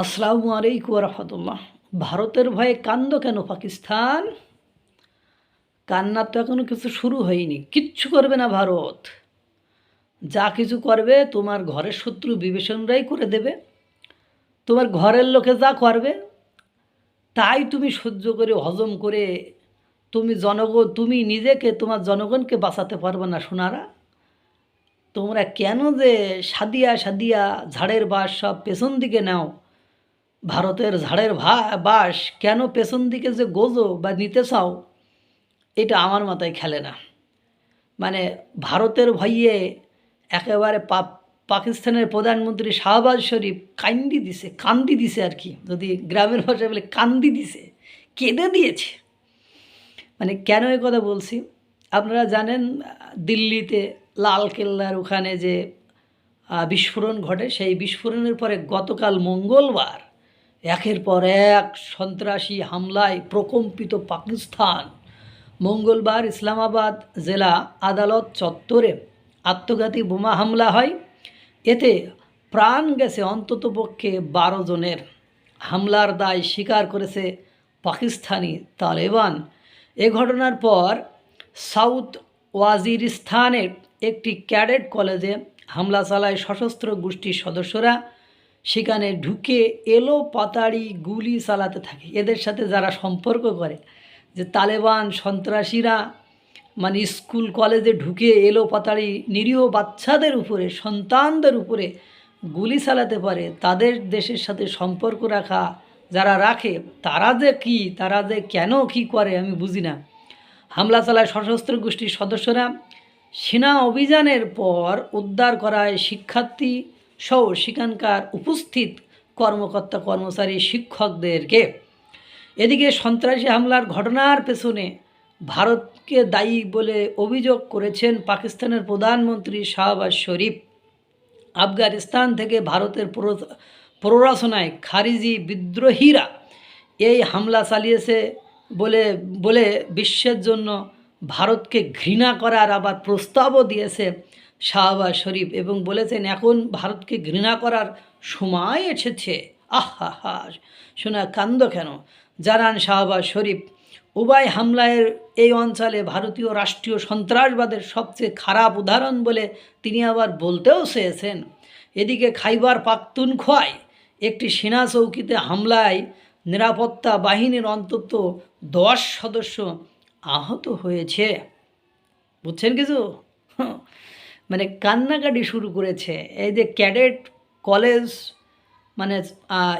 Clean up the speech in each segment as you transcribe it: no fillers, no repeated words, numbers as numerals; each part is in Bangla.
আসসালামু আলাইকুম রহমতুল্লাহ। ভারতের ভয়ে কান্দ কেন পাকিস্তান? কান্নার তো এখনো কিছু শুরু হয়নি। কিচ্ছু করবে না ভারত। যা কিছু করবে তোমার ঘরের শত্রু বিভীষণরাই করে দেবে। তোমার ঘরের লোকে যা করবে তাই তুমি সহ্য করে হজম করে তুমি নিজেকে তোমার জনগণকে বাঁচাতে পারবে না সোনারা। তোমরা কেন যে সাদিয়া সাদিয়া ঝাড়ের বাস সব পেছন দিকে নাও? ভারতের ঝাড়ের বাস কেন পেছন দিকে যে গোজো বা নিতে চাও, এটা আমার মাথায় খেলে না। মানে ভারতের ভয়ে একেবারে পাকিস্তানের প্রধানমন্ত্রী শাহবাজ শরীফ কান্দি দিছে আর কি, যদি গ্রামের ভাষায় বলে কান্দি দিছে, কেঁদে দিয়েছে। মানে কেন এ কথা বলছি আপনারা জানেন, দিল্লিতে লাল কেল্লার ওখানে যে বিস্ফোরণ ঘটে, সেই বিস্ফোরণের পরে গতকাল মঙ্গলবার একের পর এক সন্ত্রাসী হামলায় প্রকম্পিত পাকিস্তান। মঙ্গলবার ইসলামাবাদ জেলা আদালত চত্বরে আত্মঘাতী বোমা হামলা হয়। এতে প্রাণ গেছে অন্ততপক্ষে 12 জনের। হামলার দায় স্বীকার করেছে পাকিস্তানি তালেবান। এ ঘটনার পর সাউথ ওয়াজিরিস্তানের একটি ক্যাডেট কলেজে হামলা চালায় সশস্ত্র গোষ্ঠীর সদস্যরা। সেখানে ঢুকে এলো পাতাড়ি গুলি চালাতে থাকে। এদের সাথে যারা সম্পর্ক করে, যে তালেবান সন্ত্রাসীরা মানে স্কুল কলেজে ঢুকে এলো পাতাড়ি নিরীহ বাচ্চাদের উপরে, সন্তানদের উপরে গুলি চালাতে পারে, তাদের দেশের সাথে সম্পর্ক যারা রাখে, তারা যে কেন কী করে আমি বুঝি না। হামলা চালায় সশস্ত্র গোষ্ঠীর সদস্যরা। সেনা অভিযানের পর উদ্ধার করায় শিক্ষার্থী সহ সেখানকার উপস্থিত কর্মকর্তা কর্মচারী শিক্ষকদেরকে। এদিকে সন্ত্রাসী হামলার ঘটনার পেছনে ভারতকে দায়ী বলে অভিযোগ করেছেন পাকিস্তানের প্রধানমন্ত্রী শাহবাজ শরীফ। আফগানিস্তান থেকে ভারতের প্ররোচনায় খারিজি বিদ্রোহীরা এই হামলা চালিয়েছে বলে বলে বিশ্বের জন্য ভারতকে ঘৃণা করার আবার প্রস্তাবও দিয়েছে শাহবাজ শরীফ, এবং বলেছেন এখন ভারতকে ঘৃণা করার সময় এসেছে। আহা হা, শোনা কান্দ কেন, জানান শাহবাজ শরীফ। উভয় হামলায় এই অঞ্চলে ভারতীয় রাষ্ট্রীয় সন্ত্রাসবাদের সবচেয়ে খারাপ উদাহরণ বলে তিনি আবার বলতেও চেয়েছেন। এদিকে খাইবার পাখতুনখোয়ায় একটি সেনা চৌকিতে হামলায় নিরাপত্তা বাহিনীর অন্তত 10 সদস্য আহত হয়েছে। বুঝছেন কিছু? মানে কান্নাকাটি শুরু করেছে। এই যে ক্যাডেট কলেজ, মানে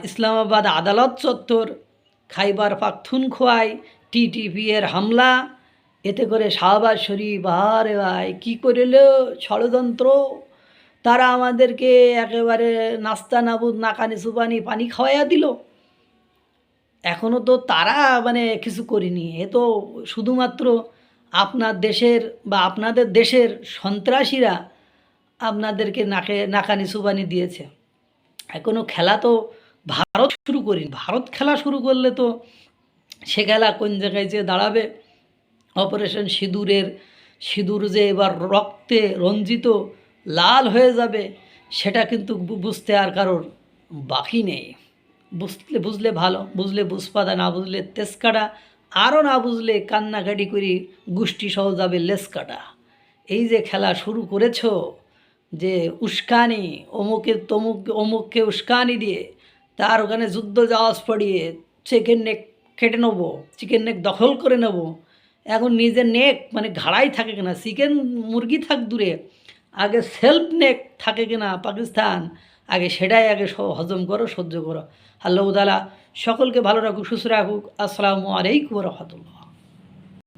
ইসলামাবাদ আদালত চত্বর, খাইবার পাখতুনখোয়ায় টিটিপি এর হামলা, এতে করে শাহবাজ শরীফ আরে ভাই কী করিল ষড়যন্ত্র। তারা আমাদেরকে একেবারে নাস্তা নাবুদ নাকানি চুবানি পানি খাওয়াইয়া দিল। এখনও তো তারা মানে কিছু করিনি। এ তো শুধুমাত্র আপনার দেশের বা আপনাদের দেশের সন্ত্রাসীরা আপনাদেরকে নাকানি চুবানি দিয়েছে। এখনও খেলা তো ভারত শুরু করিনি। ভারত খেলা শুরু করলে তো সে খেলা কোন জায়গায় যে দাঁড়াবে। অপারেশন সিঁদুর যে এবার রক্তে রঞ্জিত লাল হয়ে যাবে, সেটা কিন্তু বুঝতে আর কারোর বাকি নেই। বুঝলে ভালো, বুঝলে বুঝপাদা, না বুঝলে তেজকাটা, আরও না বুঝলে কান্নাকাটি করি গোষ্ঠী সহ যাবে লেসকাটা। এই যে খেলা শুরু করেছ, যে উস্কানি অমুককে উস্কানি দিয়ে তার ওখানে যুদ্ধ জাহাজ পড়িয়ে চিকেন নেক কেটে নেবো, চিকেন নেক দখল করে নেব। এখন নিজের নেক মানে ঘাড়াই থাকে কিনা, চিকেন মুরগি থাক দূরে, আগে সেলফ নেক থাকে কিনা পাকিস্তান, আগে সেটাই আগে হজম করো, সহ্য করো। আল্লাহ তাআলা সকলকে ভালো রাখুক, সুস্থ রাখুক। আসসালামু আলাইকুম রহমতুল্লাহ।